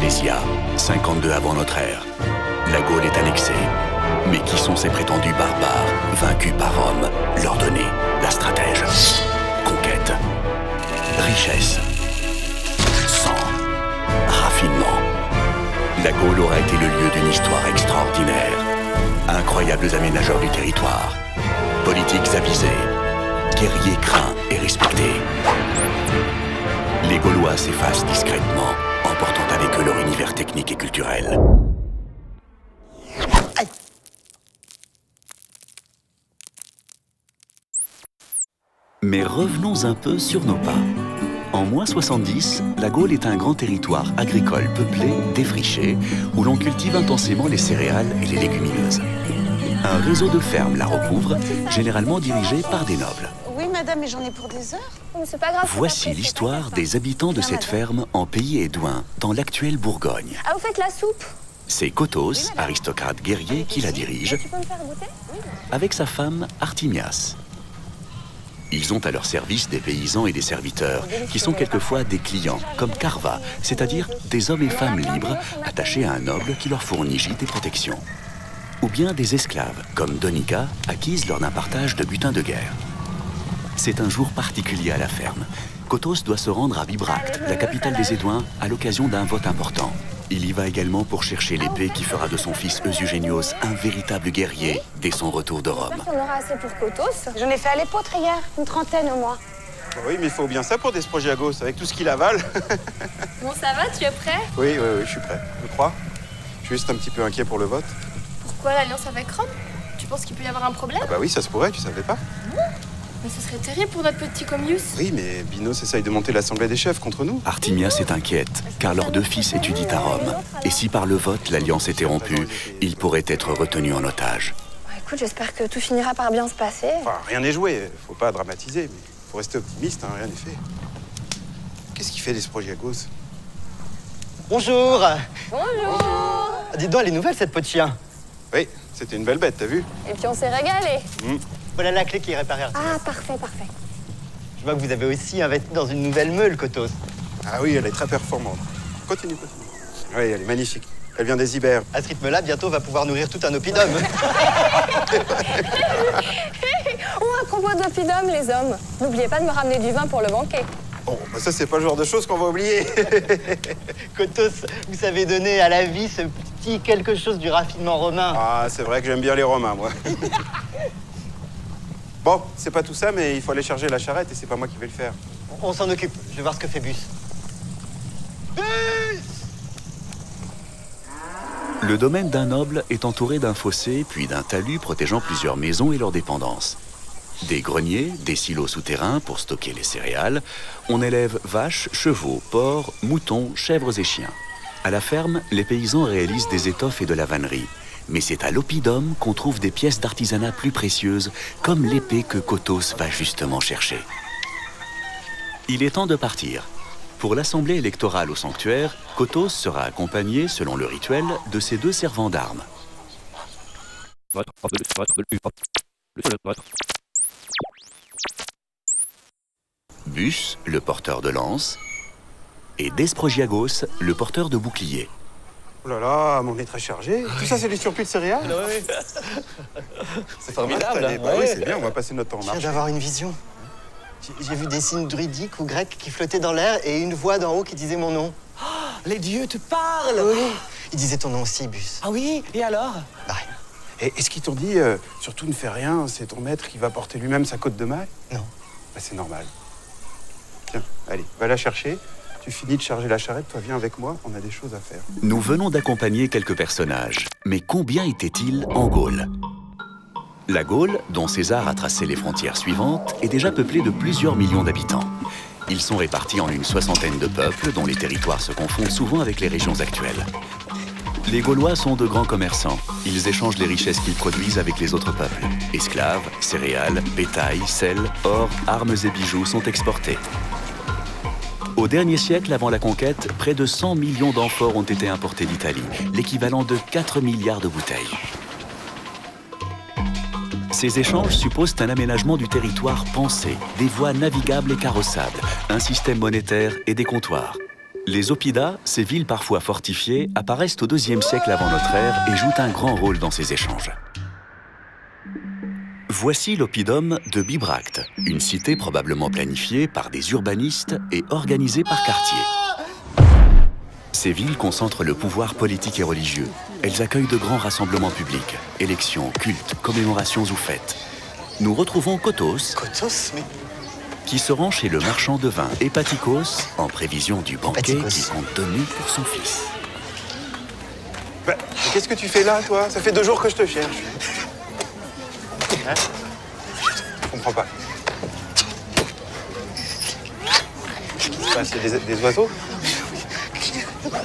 Silésia, 52 avant notre ère. La Gaule est annexée. Mais qui sont ces prétendus barbares, vaincus par Rome? Leur donner la stratège. Conquête. Richesse. Sang. Raffinement. La Gaule aura été le lieu d'une histoire extraordinaire. Incroyables aménageurs du territoire. Politiques avisés. Guerriers craints et respectés. Les Gaulois s'effacent discrètement, emportant avec eux leur univers technique et culturel. Mais revenons un peu sur nos pas. En moins 70, la Gaule est un grand territoire agricole peuplé, défriché, où l'on cultive intensément les céréales et les légumineuses. Un réseau de fermes la recouvre, généralement dirigé par des nobles. Oui, madame, mais j'en ai pour des heures. C'est pas grave. Voici l'histoire des habitants de cette ferme en pays édouin, dans l'actuelle Bourgogne. Ah, vous faites la soupe? C'est Kotos, aristocrate guerrier, qui la dirige, Tu peux me faire goûter? avec sa femme Artimias. Ils ont à leur service des paysans et des serviteurs, qui sont quelquefois des clients, comme Carva, c'est-à-dire des hommes et femmes libres, attachés à un noble qui leur fournit gîte et protection. Ou bien des esclaves, comme Donica, acquises lors d'un partage de butin de guerre. C'est un jour particulier à la ferme. Kotos doit se rendre à Bibracte, la capitale des Édouins, à l'occasion d'un vote important. Il y va également pour chercher l'épée qui fera de son fils Eusugenios un véritable guerrier dès son retour de Rome. On aura assez pour Kotos. J'en ai fait à l'épeautre hier, une trentaine au moins. Oui, mais il faut bien ça pour Desprogiagos, avec tout ce qu'il avale. Bon, ça va, tu es prêt? Oui, je suis prêt, je crois. Je suis juste un petit peu inquiet pour le vote. Pourquoi l'alliance avec Rome? Tu penses qu'il peut y avoir un problème? Ah bah oui, ça se pourrait, tu savais pas? Mais ce serait terrible pour notre petit Commius. Oui, mais Binos essaye de monter l'assemblée des chefs contre nous. Artimias est inquiète, car leurs deux fils étudient à Rome. Et si par le vote l'alliance était rompue, ils pourraient être retenus en otage. Écoute, j'espère que tout finira par bien se passer. Enfin, rien n'est joué, faut pas dramatiser, mais faut rester optimiste, hein, rien n'est fait. Qu'est-ce qu'il fait Desprogiagos? Bonjour. Bonjour. Dites donc, elle est nouvelle cette peau de chien. Oui, c'était une belle bête, t'as vu? Et puis on s'est régalé. Voilà la clé qui est réparée. Ah, parfait, parfait. Je vois que vous avez aussi investi dans une nouvelle meule, Kotos. Ah oui, elle est très performante. Continue. Oui, elle est magnifique. Elle vient des Ibères. À ce rythme-là, bientôt, on va pouvoir nourrir tout un oppidum. Oh, à propos d'oppidum, les hommes, n'oubliez pas de me ramener du vin pour le banquet. Bon, bah ça, c'est pas le genre de choses qu'on va oublier. Kotos, vous savez donner à la vie ce petit quelque chose du raffinement romain. Ah, c'est vrai que j'aime bien les Romains, moi. Bon, c'est pas tout ça, mais il faut aller charger la charrette et c'est pas moi qui vais le faire. On s'en occupe. Je vais voir ce que fait Bus. Le domaine d'un noble est entouré d'un fossé, puis d'un talus protégeant plusieurs maisons et leurs dépendances. Des greniers, des silos souterrains pour stocker les céréales. On élève vaches, chevaux, porcs, moutons, chèvres et chiens. À la ferme, les paysans réalisent des étoffes et de la vannerie. Mais c'est à l'oppidum qu'on trouve des pièces d'artisanat plus précieuses, comme l'épée que Kotos va justement chercher. Il est temps de partir. Pour l'assemblée électorale au sanctuaire, Kotos sera accompagné, selon le rituel, de ses deux servants d'armes. Bus, le porteur de lance, et Desprogiagos, le porteur de bouclier. Oh là là, mon nez très chargé. Tout ça, c'est du surplus de céréales? C'est formidable. Bah oui, c'est bien, on va passer notre temps en Je viens marche. d'avoir une vision. J'ai vu des signes druidiques ou grecs qui flottaient dans l'air et une voix d'en haut qui disait mon nom. Les dieux te parlent! Oui, il disait ton nom aussi, Bus. Ah oui? Et alors? Bah rien. Et est-ce qu'ils t'ont dit, surtout ne fais rien, c'est ton maître qui va porter lui-même sa côte de maille? Non. Bah c'est normal. Tiens, allez, va la chercher. Tu finis de charger la charrette, toi viens avec moi, on a des choses à faire. Nous venons d'accompagner quelques personnages. Mais combien étaient-ils en Gaule? La Gaule, dont César a tracé les frontières suivantes, est déjà peuplée de plusieurs millions d'habitants. Ils sont répartis en une soixantaine de peuples dont les territoires se confondent souvent avec les régions actuelles. Les Gaulois sont de grands commerçants. Ils échangent les richesses qu'ils produisent avec les autres peuples. Esclaves, céréales, bétail, sel, or, armes et bijoux sont exportés. Au dernier siècle avant la conquête, près de 100 millions d'amphores ont été importés d'Italie, l'équivalent de 4 milliards de bouteilles. Ces échanges supposent un aménagement du territoire pensé, des voies navigables et carrossables, un système monétaire et des comptoirs. Les Oppidas, ces villes parfois fortifiées, apparaissent au IIe siècle avant notre ère et jouent un grand rôle dans ces échanges. Voici l'oppidum de Bibracte, une cité probablement planifiée par des urbanistes et organisée par quartier. Ces villes concentrent le pouvoir politique et religieux. Elles accueillent de grands rassemblements publics, élections, cultes, commémorations ou fêtes. Nous retrouvons Kotos, Kotos, mais... qui se rend chez le marchand de vin Hépatikos en prévision du banquet Hépatikos. qu'il compte donner pour son fils. Bah, mais qu'est-ce que tu fais là, toi? Ça fait 2 jours que je te cherche. Hein? Je comprends pas. Bah, c'est des oiseaux?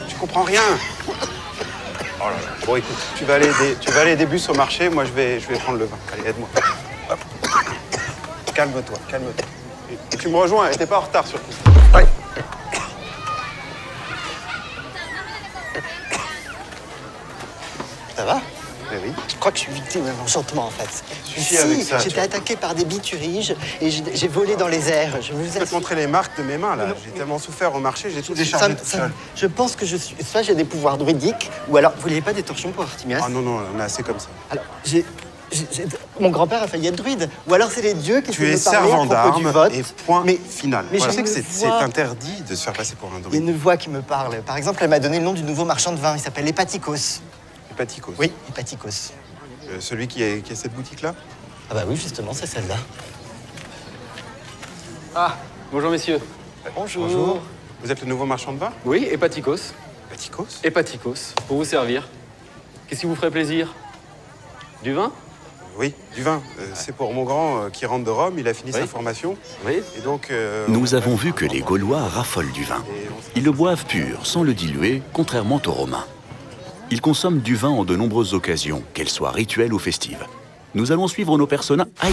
Tu comprends rien. Oh là là. Bon, écoute, tu vas aller des bus au marché, moi je vais prendre le vin. Allez, aide-moi. Hop. Calme-toi, calme-toi. Et tu me rejoins, et t'es pas en retard surtout. Ouais. Ça va? Eh oui. Je crois que je suis victime d'un enchantement, en fait. Suffit avec ça, tu j'étais vois. attaqué par des bituriges et j'ai volé dans les airs. Je vous Je peux te assure. montrer les marques de mes mains, là. J'ai tellement souffert au marché, j'ai tout déchargé tout seul. Je pense que je suis... Soit j'ai des pouvoirs druidiques, ou alors... Vous voulez pas des torchons pour Artimias? Ah non, non, on est assez comme ça. Alors, mon grand-père a failli être druide. Ou alors c'est les dieux qui Tu es essaient de me parler servant à propos du d'armes vote. et point Mais- final. mais Voilà. je Je sais que me c'est vois- interdit de se faire passer pour un Il y a druide. une voix qui me parle. Par exemple, elle m'a donné le nom du nouveau marchand de vin. Il s'appelle Hépatikos. Hépatikos. Oui, Hépatikos. Celui qui a cette boutique-là? Ah bah oui, justement, c'est celle-là. Ah, bonjour messieurs. Bonjour. Bonjour. Vous êtes le nouveau marchand de vin? Oui, Hépatikos. Hépatikos? Hépatikos, pour vous servir. Qu'est-ce qui vous ferait plaisir? Du vin? Oui, du vin. C'est pour mon grand qui rentre de Rome, il a fini Oui. sa formation. Oui. Et donc... Nous avons vu que les Gaulois raffolent du vin. Ils le boivent pur, sans le diluer, contrairement aux Romains. Ils consomment du vin en de nombreuses occasions, qu'elles soient rituelles ou festives. Nous allons suivre nos personnages. Aïe!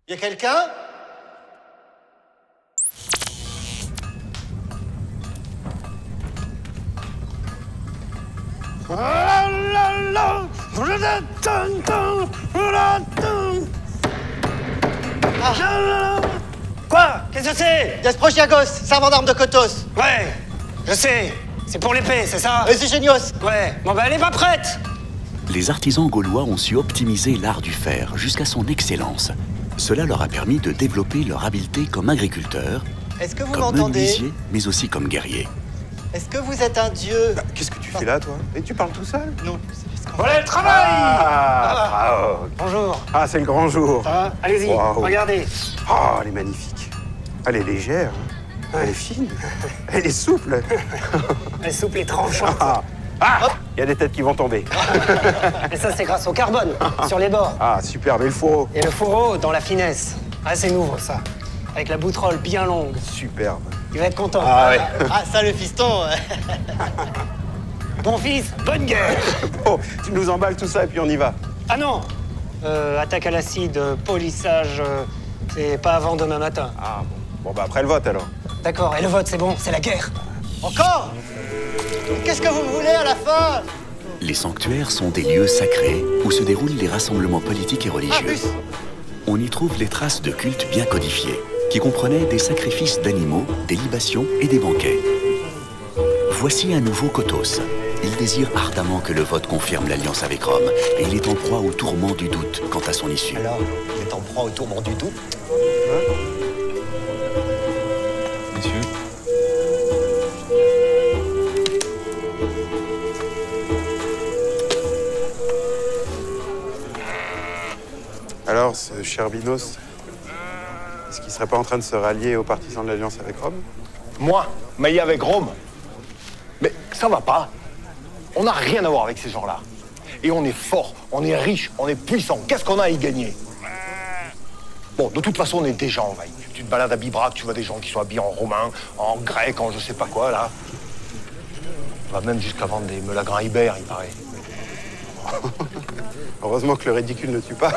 Y a quelqu'un? Quoi? Qu'est-ce que c'est? Gasprochiagos, servant d'armes de Kotos. Ouais, je sais. C'est pour l'épée, c'est ça? C'est génios. Ouais. Bon, ben, elle est pas prête. Les artisans gaulois ont su optimiser l'art du fer jusqu'à son excellence. Cela leur a permis de développer leur habileté comme agriculteurs, Est-ce que vous comme m'entendez? menuisiers, mais aussi comme guerriers. Est-ce que vous êtes un dieu? Bah, qu'est-ce que tu fais là, toi? Et tu parles tout seul? Non, c'est parce qu'en Voilà le travail. Ah, bravo. Bonjour. Ah, c'est le grand jour. Ça va? Allez-y, Wow. regardez. Oh, elle est magnifique. Elle est légère. Hein. Elle est fine. Elle est souple. Elle est souple et tranchante. Ah, il y a des têtes qui vont tomber. Et ça, c'est grâce au carbone sur les bords. Ah, super, mais le fourreau. Et le fourreau dans la finesse. Ah, c'est nouveau, ça. Avec la boutrolle bien longue. Superbe. Il va être content. Ah ouais. Ah, ça, le fiston. Bon fils, bonne guerre. Bon, tu nous emballes tout ça et puis on y va. Ah non. Attaque à l'acide, polissage, c'est pas avant demain matin. Ah, bon. Bon, bah après le vote alors. D'accord, et le vote, c'est bon, c'est la guerre. Encore? Qu'est-ce que vous voulez à la fin? Les sanctuaires sont des lieux sacrés où se déroulent les rassemblements politiques et religieux. On y trouve les traces de cultes bien codifiés, qui comprenaient des sacrifices d'animaux, des libations et des banquets. Voici un nouveau Kotos. Il désire ardemment que le vote confirme l'alliance avec Rome, et il est en proie au tourment du doute quant à son issue. Alors, vous êtes en proie au tourment du doute? Messieurs. Alors, ce cher Binos, est-ce qu'il serait pas en train de se rallier aux partisans de l'Alliance avec Rome? Moi, m'allier avec Rome. Mais ça va pas. On n'a rien à voir avec ces gens-là. Et on est fort, on est riche, on est puissant. Qu'est-ce qu'on a à y gagner? Bon, de toute façon, on est déjà envahi. Tu te balades à Bibracte, tu vois des gens qui sont habillés en romain, en grec, en je sais pas quoi, là. On va même jusqu'à vendre des melagrins ibères, il paraît. Heureusement que le ridicule ne tue pas.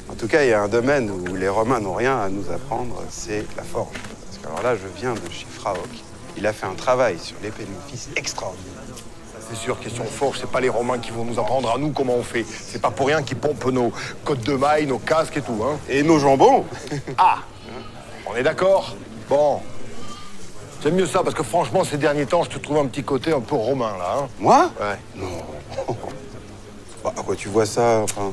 En tout cas, il y a un domaine où les Romains n'ont rien à nous apprendre, c'est la forge. Parce que alors là, je viens de chez Fraoc. Il a fait un travail sur l'épée de mon fils extraordinaire. Ça C'est sûr, question de forge, c'est pas les Romains qui vont nous apprendre à nous comment on fait. C'est pas pour rien qu'ils pompent nos côtes de mailles, nos casques et tout, hein. Et nos jambons. Ah! On est d'accord? Bon. C'est mieux ça, parce que franchement, ces derniers temps, je te trouve un petit côté un peu romain, là, hein. Moi? Ouais. Non. Bah, à quoi tu vois ça, enfin?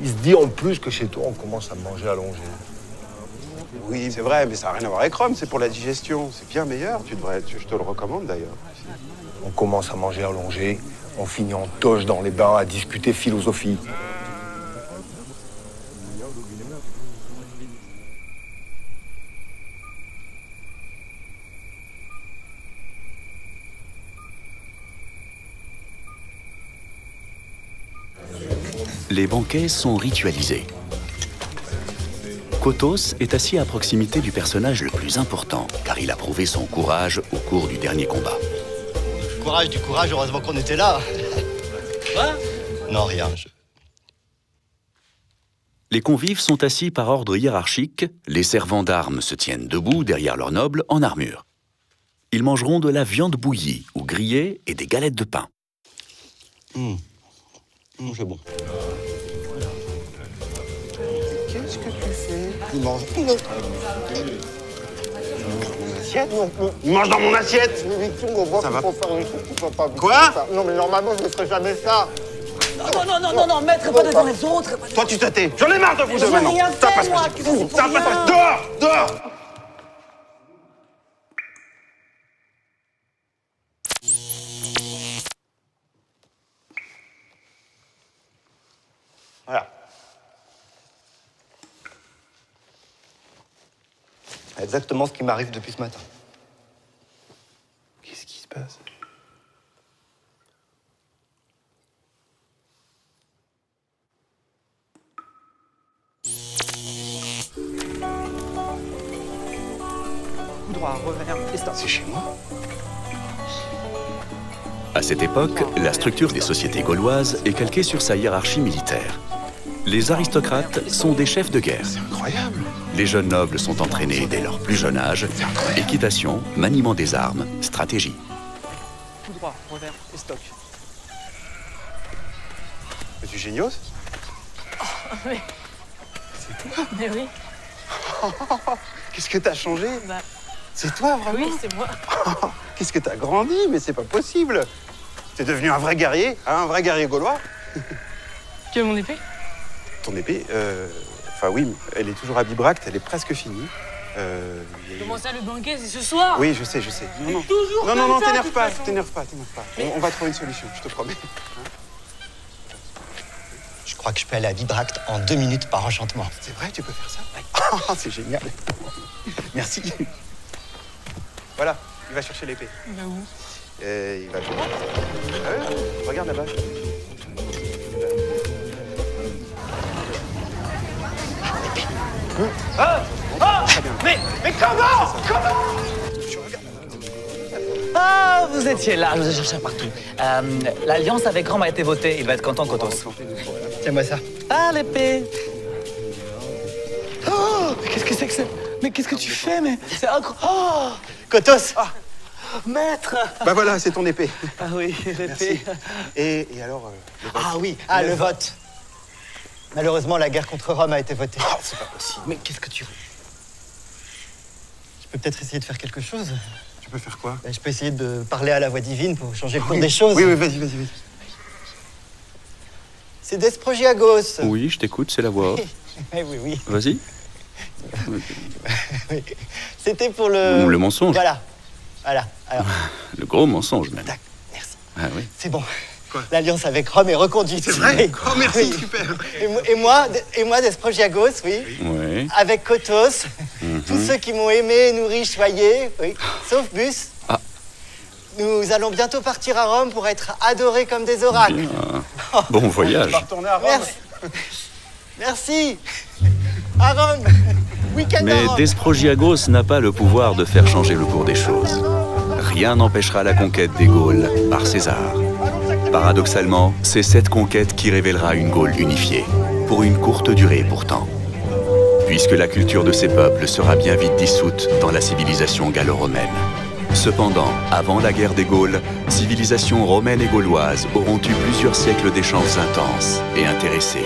Il se dit en plus que chez toi, on commence à manger allongé. Oui, c'est vrai, mais ça n'a rien à voir avec Rome, c'est pour la digestion. C'est bien meilleur, je te le recommande d'ailleurs. On commence à manger allongé, on finit en toge dans les bains à discuter philosophie. Les banquets sont ritualisés. Kotos est assis à proximité du personnage le plus important, car il a prouvé son courage au cours du dernier combat. Du courage, heureusement qu'on était là. Quoi? Non, rien. Les convives sont assis par ordre hiérarchique, les servants d'armes se tiennent debout derrière leurs nobles en armure. Ils mangeront de la viande bouillie ou grillée et des galettes de pain. C'est bon. Qu'est-ce que tu fais? Il mange. Il mange dans mon assiette. Ça va. Quoi? Non, mais normalement, je ne ferais jamais ça. Non, maître, pas devant les autres. Toi, tu te tais. J'en ai marre de vous deux J'ai maintenant. rien Ça fait, passe moi, pas. que c'est pour Ça passe rien. pas. Dehors! Dehors! Voilà. Exactement ce qui m'arrive depuis ce matin. Qu'est-ce qui se passe? Coup droit, revers, et stop. C'est chez moi? À cette époque, la structure des sociétés gauloises est calquée sur sa hiérarchie militaire. Les aristocrates sont des chefs de guerre. C'est incroyable. Les jeunes nobles sont entraînés dès leur plus jeune âge. Équitation, maniement des armes, stratégie. Coup droit, revers, et stock. Es-tu génios? Mais oui, Qu'est-ce que t'as changé? bah C'est toi, vraiment? oui, c'est moi. Qu'est-ce que t'as grandi? Mais c'est pas possible. T'es devenu un vrai guerrier, hein, un vrai guerrier gaulois. Tu veux mon épée? Ton épée, enfin oui, elle est toujours à Bibracte, elle est presque finie. Il y a eu- Comment ça, le banquet, c'est ce soir? Oui, je sais. Non, non, Toujours non, non, comme non, ça, t'énerve de toute pas, façon. t'énerve pas. On va trouver une solution, je te promets. Je crois que je peux aller à Bibracte en 2 minutes par enchantement. C'est vrai, tu peux faire ça? Ah, c'est génial. Merci. Voilà, il va chercher l'épée. Bah où? Il va... Ah ouais, regarde là-bas. Mais comment? Ah, vous étiez là, je vous ai cherché partout. L'alliance avec Rome a été votée, il va être content, Kotos. Tiens-moi ça. Ah, l'épée. Oh, mais qu'est-ce que c'est que ça? Mais qu'est-ce que tu fais? Mais c'est incroyable. Oh, Kotos. maître. Bah voilà, c'est ton épée. Ah oui, l'épée. Et alors, le vote. Ah oui, le vote. Malheureusement, la guerre contre Rome a été votée. Oh, c'est pas possible. Mais qu'est-ce que tu veux? Je peux peut-être essayer de faire quelque chose. Tu peux faire quoi? Ben, je peux essayer de parler à la voix divine pour changer le cours des choses. Oui, vas-y. C'est Desprogiagos. Oui, je t'écoute, c'est la voix. Oui. Vas-y. Oui. C'était pour le... Ou le mensonge. Voilà. Alors, Le gros mensonge, même. tac, merci. Ah oui. C'est bon. Quoi? L'alliance avec Rome est reconduite. C'est vrai? Oui. Oh, merci, Oui. super. Et moi, Desprogiagos, oui. Ouais. Avec Kotos, tous ceux qui m'ont aimé, nourri, choyé, oui, sauf Bus. Ah. Nous allons bientôt partir à Rome pour être adorés comme des oracles. Bien. Bon voyage. On va retourner à Rome. Merci. À Rome. Week-end à Mais Rome. Desprogiagos n'a pas le pouvoir de faire changer le cours des choses. Rien n'empêchera la conquête des Gaules par César. Paradoxalement, c'est cette conquête qui révélera une Gaule unifiée, pour une courte durée pourtant. Puisque la culture de ces peuples sera bien vite dissoute dans la civilisation gallo-romaine. Cependant, avant la guerre des Gaules, civilisations romaines et gauloises auront eu plusieurs siècles d'échanges intenses et intéressés.